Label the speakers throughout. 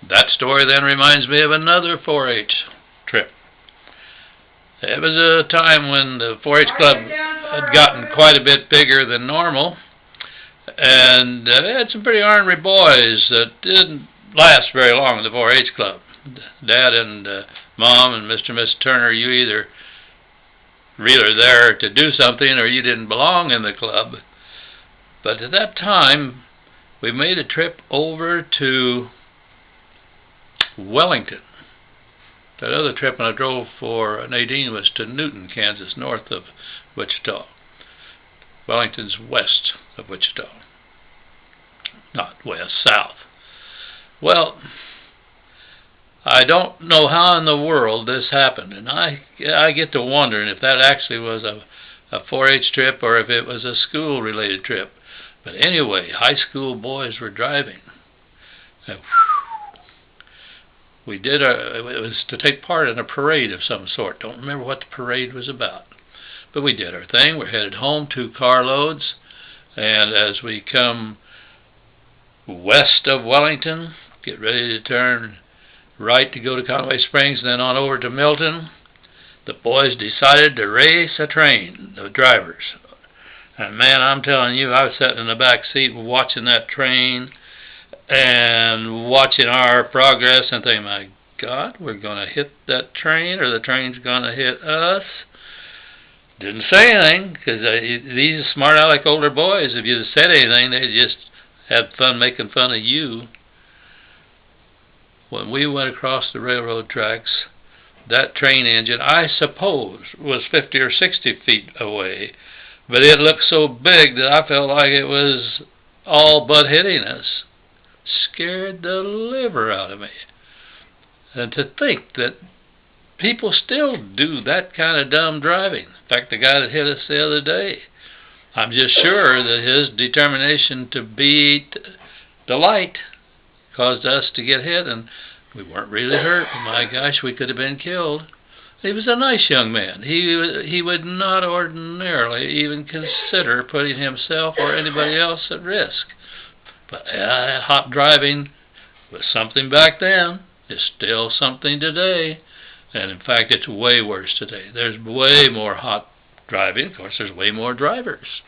Speaker 1: That story then reminds me of another 4-H trip. It was a time when the 4-H club had gotten quite a bit bigger than normal, and they had some pretty ornery boys that didn't last very long in the 4-H club. Dad and Mom and Mr. and Miss Turner, you either really there to do something or you didn't belong in the club. But at that time, we made a trip over to Wellington. That other trip when I drove for Nadine was to Newton, Kansas, north of Wichita. Wellington's west of Wichita. Not west, south. Well, I don't know how in the world this happened, and I get to wondering if that actually was a 4-H trip or if it was a school-related trip. But anyway, high school boys were driving. And it was to take part in a parade of some sort. Don't remember what the parade was about. But we did our thing. We're headed home to CARLOADS, and as we come west of Wellington, get ready to turn right to go to Conway Springs and then on over to Milton, the boys decided to race a train, the drivers. And man, I'm telling you, I was sitting in the back seat watching that train and watching our progress and thinking, my God, we're going to hit that train or the train's going to hit us. Didn't say anything, because these smart aleck older boys, if you'd said anything, they'd just have fun making fun of you. When we went across the railroad tracks, that train engine, I suppose, was 50 or 60 feet away, but it looked so big that I felt like it was all but hitting us. Scared the liver out of me. And to think that people still do that kind of dumb driving. In fact, the guy that hit us the other day, I'm just sure that his determination to beat the light caused us to get hit, and we weren't really hurt. My gosh, we could have been killed. He was a nice young man. He would not ordinarily even consider putting himself or anybody else at risk. But hot driving was something back then. It's still something today. And in fact, it's way worse today. There's way more hot driving. Of course, there's way more drivers.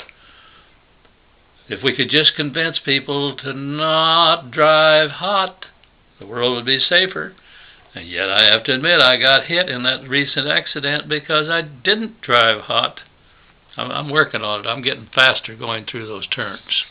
Speaker 1: If we could just convince people to not drive hot, the world would be safer. And yet I have to admit I got hit in that recent accident because I didn't drive hot. I'm working on it. I'm getting faster going through those turns.